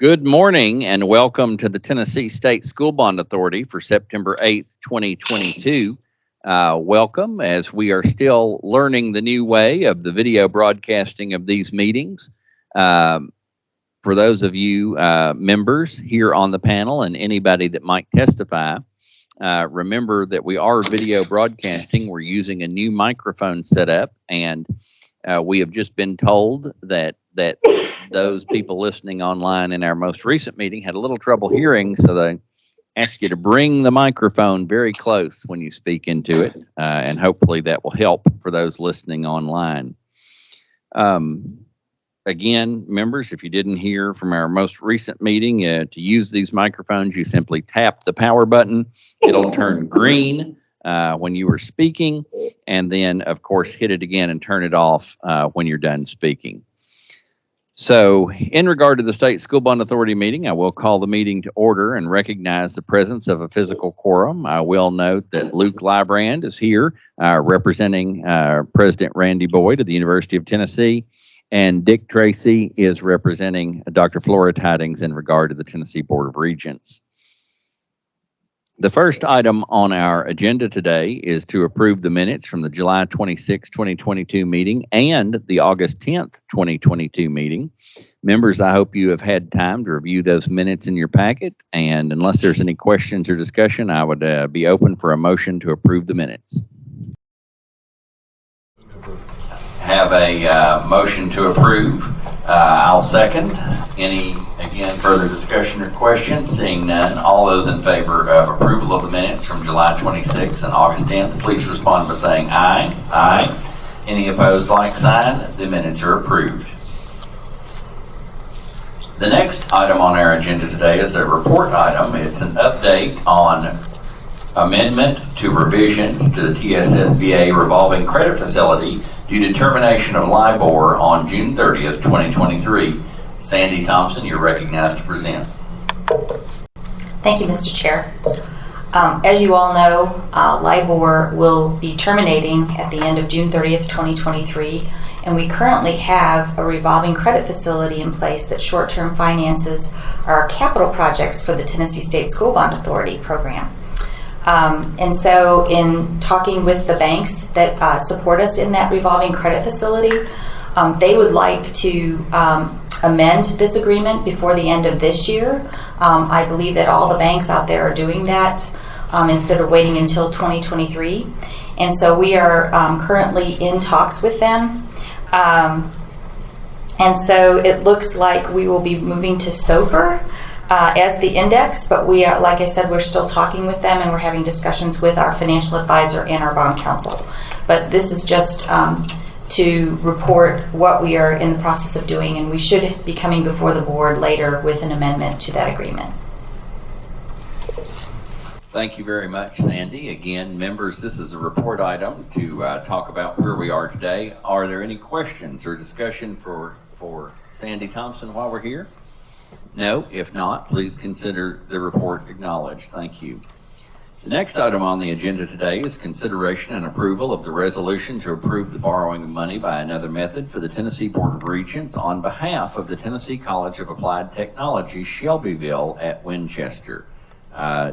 Good morning and welcome to the Tennessee State School Bond Authority for September 8th, 2022. Welcome as we are still learning the new way of the video broadcasting of these meetings. For those of you members here on the panel and anybody that might testify, remember that we are video broadcasting. We're using a new microphone setup, and we have just been told that those people listening online in our most recent meeting had a little trouble hearing, so they ask you to bring the microphone very close when you speak into it, and hopefully that will help for those listening online. Again, members, if you didn't hear from our most recent meeting, to use these microphones, you simply tap the power button. It'll turn green when you are speaking, and then, of course, hit it again and turn it off when you're done speaking. So, in regard to the State School Bond Authority meeting, I will call the meeting to order and recognize the presence of a physical quorum. I will note that Luke Lybrand is here representing President Randy Boyd of the University of Tennessee, and Dick Tracy is representing Dr. Flora Tidings in regard to the Tennessee Board of Regents. The first item on our agenda today is to approve the minutes from the July 26, 2022 meeting and the August 10th, 2022 meeting. Members, I hope you have had time to review those minutes in your packet, and unless there's any questions or discussion, I would be open for a motion to approve the minutes. Have a motion to approve. I'll second. Any, again, further discussion or questions? Seeing none, all those in favor of approval of the minutes from July 26th and August 10th, please respond by saying aye. Aye. Any opposed, like sign. The minutes are approved. The next item on our agenda today is a report item. It's an update on amendment to revisions to the TSSBA revolving credit facility due to termination of LIBOR on June 30th, 2023. Sandy Thompson, you're recognized to present. Thank you, Mr. Chair. As you all know, LIBOR will be terminating at the end of June 30th, 2023, and we currently have a revolving credit facility in place that short-term finances our capital projects for the Tennessee State School Bond Authority program. And so in talking with the banks that support us in that revolving credit facility, they would like to amend this agreement before the end of this year. I believe that all the banks out there are doing that instead of waiting until 2023. And so we are currently in talks with them. And so it looks like we will be moving to SOFR as the index, but we are, like I said, we're still talking with them and we're having discussions with our financial advisor and our bond counsel. But this is just to report what we are in the process of doing, and we should be coming before the board later with an amendment to that agreement. Thank you very much, Sandy. Again, members, this is a report item to talk about where we are today. Are there any questions or discussion for Sandy Thompson while we're here? No? If not, please consider the report acknowledged. Thank you. The next item on the agenda today is consideration and approval of the resolution to approve the borrowing of money by another method for the Tennessee Board of Regents on behalf of the Tennessee College of Applied Technology, Shelbyville at Winchester.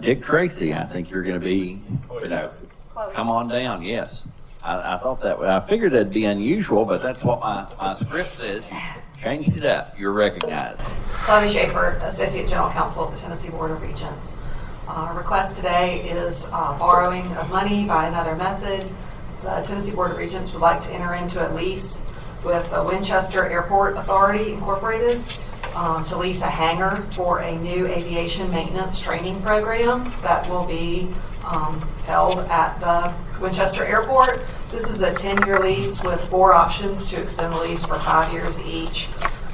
Dick Tracy, I think you're going to be, come on down. Yes. I thought that, I figured that'd be unusual, but that's what my script says. You changed it up. You're recognized. Chloe Schaefer, Associate General Counsel of the Tennessee Board of Regents. Request today is borrowing of money by another method. The Tennessee Board of Regents would like to enter into a lease with the Winchester Airport Authority Incorporated to lease a hangar for a new aviation maintenance training program that will be held at the Winchester Airport. This is a 10-year lease with 4 options to extend the lease for 5 years each.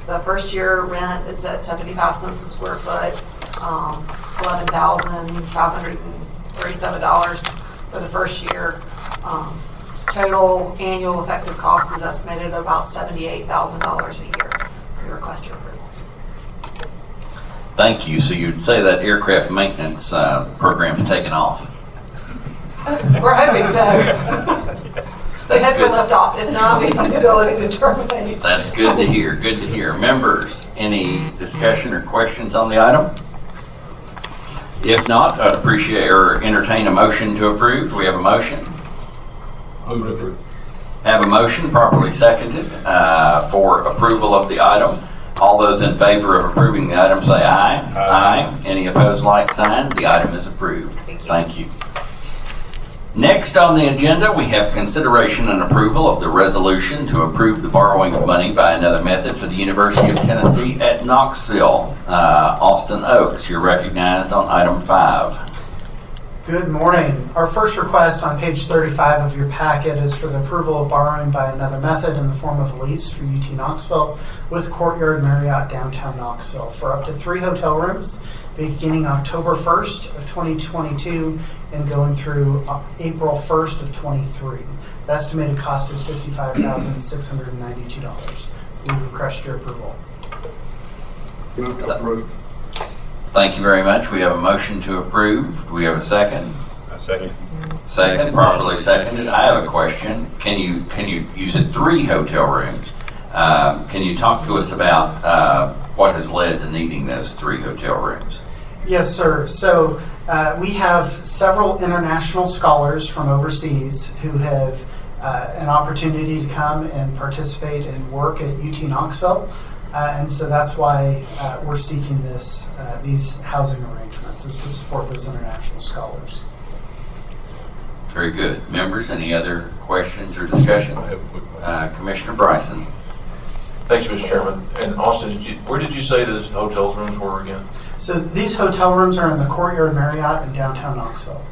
The first year rent is at 75 cents a square foot, $11,537 for the first year. Total annual effective cost is estimated at about $78,000 a year. We request your approval. Thank you. So you'd say that aircraft maintenance program's taken off? We're hoping so. They had good. left off. If not, we have the ability to terminate. That's good to hear. Good to hear. Members, any discussion or questions on the item? If not, I'd appreciate or entertain a motion to approve. Do we have a motion? Move to approve. Have a motion properly seconded for approval of the item. All those in favor of approving the item say aye. Aye. Any opposed, like sign. The item is approved. Thank you. Thank you. Next on the agenda, we have consideration and approval of the resolution to approve the borrowing of money by another method for the University of Tennessee at Knoxville. Austin Oaks, you're recognized on item 5. Good morning. Our first request on page 35 of your packet is for the approval of borrowing by another method in the form of a lease for UT Knoxville with Courtyard Marriott downtown Knoxville for up to 3 hotel rooms beginning October 1st of 2022 and going through April 1st of 23. The estimated cost is $55,692. We request your approval. Move to approve. Thank you very much. We have a motion to approve. Do we have a second? I second. Second, properly seconded. I have a question. You said 3 hotel rooms. Can you talk to us about what has led to needing those 3 hotel rooms? Yes, sir. So we have several international scholars from overseas who have an opportunity to come and participate and work at UT Knoxville. And so that's why we're seeking these housing arrangements, is to support those international scholars. Very good. Members, any other questions or discussion? I have a quick question. Commissioner Bryson. Thanks, Mr. Chairman. And Austin, where did you say those hotel rooms were again? So these hotel rooms are in the Courtyard Marriott in downtown Knoxville.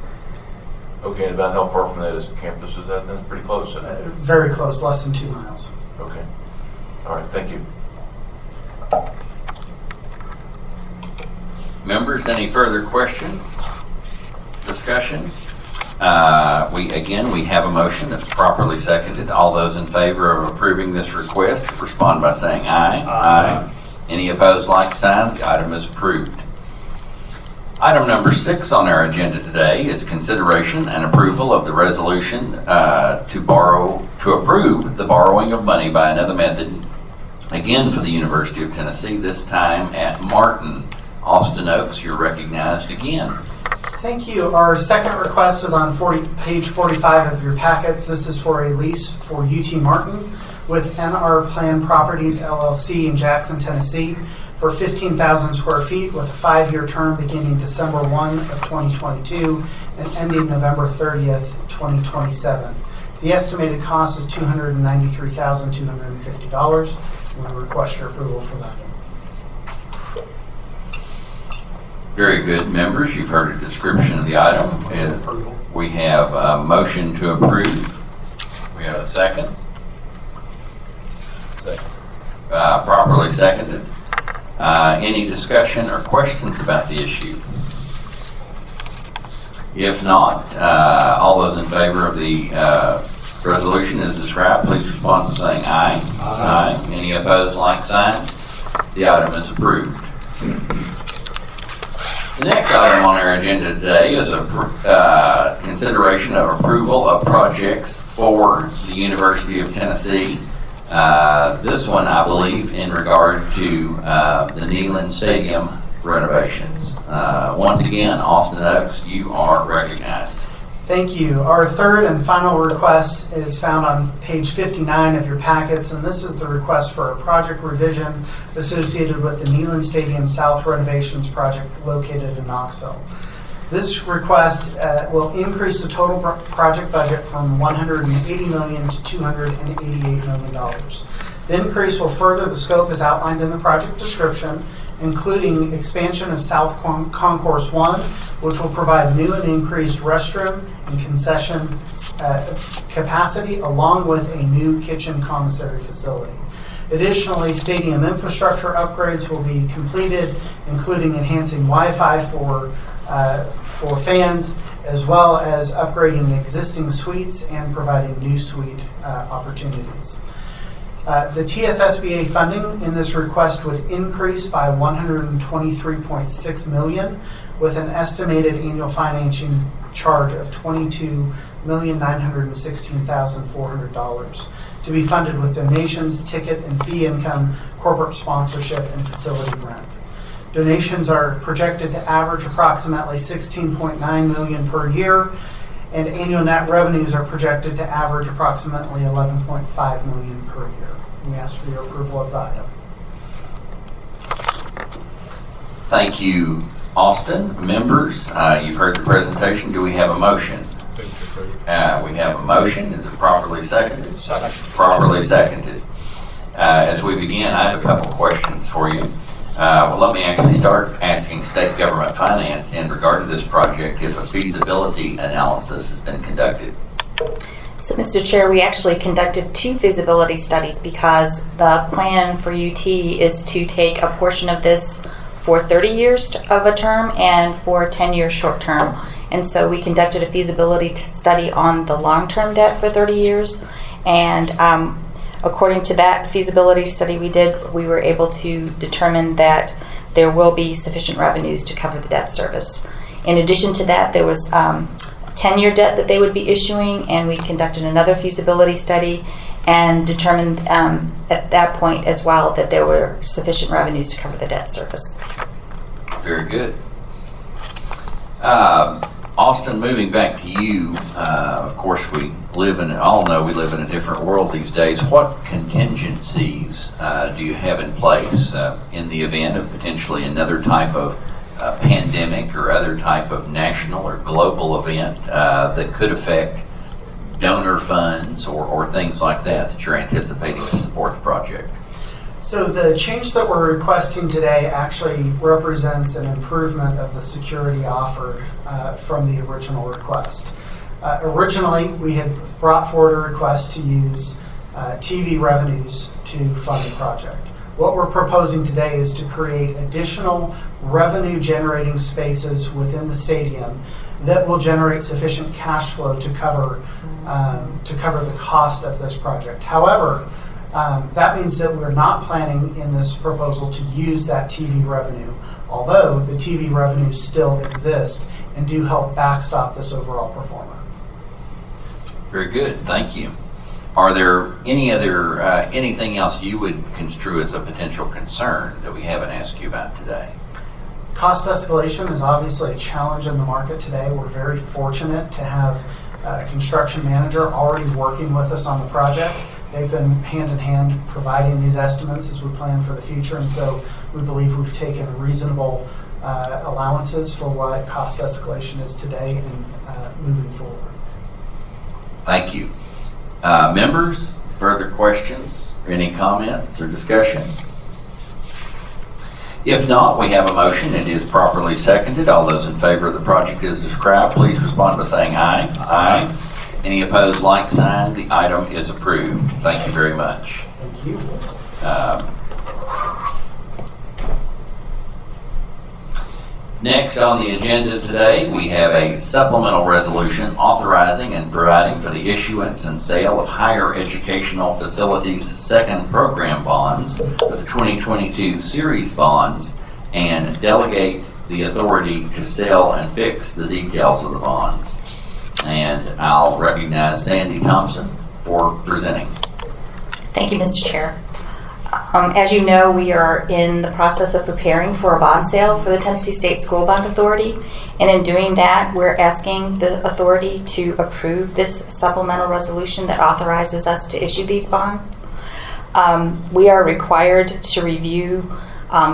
Okay, and about how far from that is the campus is that then? Pretty close, isn't it? Very close, less than 2 miles. Okay. All right, thank you. Members, any further questions? Discussion? We have a motion that's properly seconded. All those in favor of approving this request respond by saying aye. Aye. Any opposed, like sign. The item is approved. Item number 6 on our agenda today is consideration and approval of the resolution to approve the borrowing of money by another method, again for the University of Tennessee, this time at Martin. Austin Oaks, you're recognized again. Thank you. Our second request is on page 45 of your packets. This is for a lease for UT Martin with NR Plan Properties LLC in Jackson, Tennessee for 15,000 square feet with a 5-year term beginning December 1 of 2022 and ending November 30th, 2027. The estimated cost is $293,250. We request your approval for that. Very good, members. You've heard a description of the item. We have a motion to approve. We have a second. Second. Properly seconded. Any discussion or questions about the issue? If not, all those in favor of the resolution as described, please respond by saying aye. Aye. Any opposed, like sign. The item is approved. The next item on our agenda today is a consideration of approval of projects for the University of Tennessee. This one, I believe, in regard to the Neyland Stadium renovations. Once again, Austin Oaks, you are recognized. Thank you. Our third and final request is found on page 59 of your packets, and this is the request for a project revision associated with the Neyland Stadium South renovations project located in Knoxville. This request will increase the total project budget from $180 million to $288 million. The increase will further the scope as outlined in the project description, including expansion of South Concourse 1, which will provide new and increased restroom and concession capacity, along with a new kitchen commissary facility. Additionally, stadium infrastructure upgrades will be completed, including enhancing Wi-Fi for fans, as well as upgrading the existing suites and providing new suite opportunities. The TSSBA funding in this request would increase by $123.6 million, with an estimated annual financing charge of $22 $1,916,400 to be funded with donations, ticket and fee income, corporate sponsorship, and facility rent. Donations are projected to average approximately $16.9 million per year, and annual net revenues are projected to average approximately $11.5 million per year. We ask for your approval of the item. Thank you, Austin. Members, you've heard the presentation. Do we have a motion? We have a motion. Is it properly seconded? Second. Properly seconded. As we begin, I have a couple questions for you. Well, let me actually start asking state government finance in regard to this project if a feasibility analysis has been conducted. So, Mr. Chair, we actually conducted 2 feasibility studies because the plan for UT is to take a portion of this for 30 years of a term and for 10 years short term. And so we conducted a feasibility study on the long-term debt for 30 years. And according to that feasibility study we did, we were able to determine that there will be sufficient revenues to cover the debt service. In addition to that, there was 10-year debt that they would be issuing, and we conducted another feasibility study and determined at that point as well that there were sufficient revenues to cover the debt service. Very good. Austin, moving back to you, of course we live in a different world these days. What contingencies do you have in place in the event of potentially another type of pandemic or other type of national or global event that could affect donor funds or things like that you're anticipating to support the project? So the change that we're requesting today actually represents an improvement of the security offered from the original request. Originally, we had brought forward a request to use TV revenues to fund the project. What we're proposing today is to create additional revenue-generating spaces within the stadium that will generate sufficient cash flow to cover the cost of this project. However, that means that we're not planning in this proposal to use that TV revenue, although the TV revenues still exist and do help backstop this overall performance. Very good, thank you. Are there anything else you would construe as a potential concern that we haven't asked you about today? Cost escalation is obviously a challenge in the market today. We're very fortunate to have a construction manager already working with us on the project. They've been hand in hand providing these estimates as we plan for the future, and so we believe we've taken reasonable allowances for what cost escalation is today and moving forward. Thank you. Members, further questions, or any comments or discussion? If not, we have a motion. It is properly seconded. All those in favor of the project as described, please respond by saying aye. Aye. Any opposed, like sign. The item is approved. Thank you very much. Thank you. Next on the agenda today, we have a supplemental resolution authorizing and providing for the issuance and sale of higher educational facilities second program bonds, the 2022 series bonds, and delegate the authority to sell and fix the details of the bonds. And I'll recognize Sandy Thompson for presenting. Thank you, Mr. Chair. As you know, we are in the process of preparing for a bond sale for the Tennessee State School Bond Authority. And in doing that, we're asking the authority to approve this supplemental resolution that authorizes us to issue these bonds. We are required to review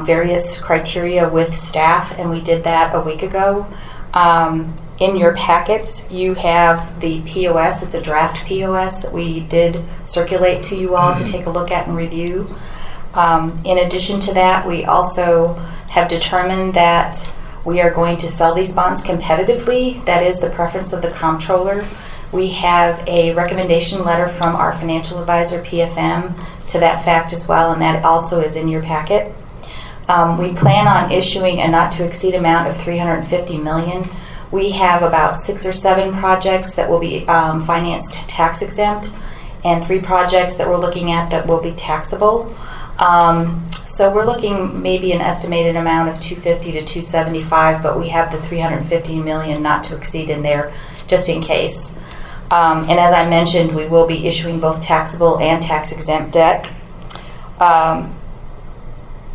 various criteria with staff, and we did that a week ago. In your packets, you have the POS. It's a draft POS that we did circulate to you all to take a look at and review. In addition to that, we also have determined that we are going to sell these bonds competitively. That is the preference of the comptroller. We have a recommendation letter from our financial advisor, PFM, to that fact as well, and that also is in your packet. We plan on issuing a not to exceed amount of $350 million. We have about 6 or 7 projects that will be financed tax exempt, and 3 projects that we're looking at that will be taxable. So we're looking maybe an estimated amount of 250 to 275, but we have the 350 million not to exceed in there just in case. And as I mentioned, we will be issuing both taxable and tax-exempt debt.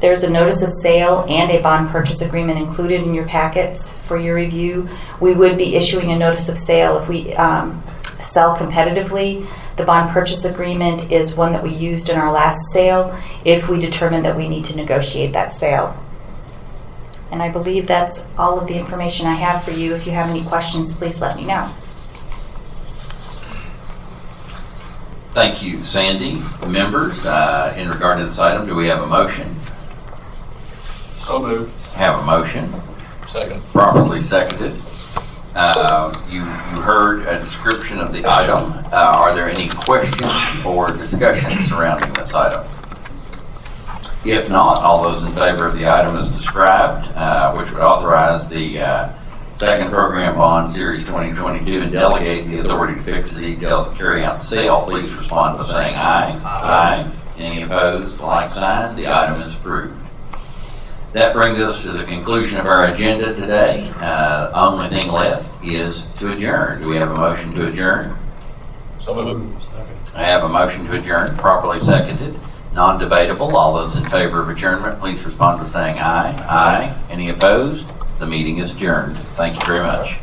There's a notice of sale and a bond purchase agreement included in your packets for your review. We would be issuing a notice of sale if we sell competitively. The bond purchase agreement is one that we used in our last sale if we determine that we need to negotiate that sale. And I believe that's all of the information I have for you. If you have any questions, please let me know. Thank you, Sandy. Members, in regard to this item, do we have a motion? So moved. Have a motion, Second. properly seconded. You heard a description of the item. Are there any questions or discussion surrounding this item? If not, all those in favor of the item as described, which would authorize the second program bond series 2022 and delegate the authority to fix the details of carrying out the sale, please respond by saying aye. Aye. Any opposed, like sign. The item is approved. That brings us to the conclusion of our agenda today. Only thing left is to adjourn. Do we have a motion to adjourn? So moved. I have a motion to adjourn, properly seconded, non-debatable. All those in favor of adjournment, please respond by saying aye. Aye. Any opposed? The meeting is adjourned. Thank you very much.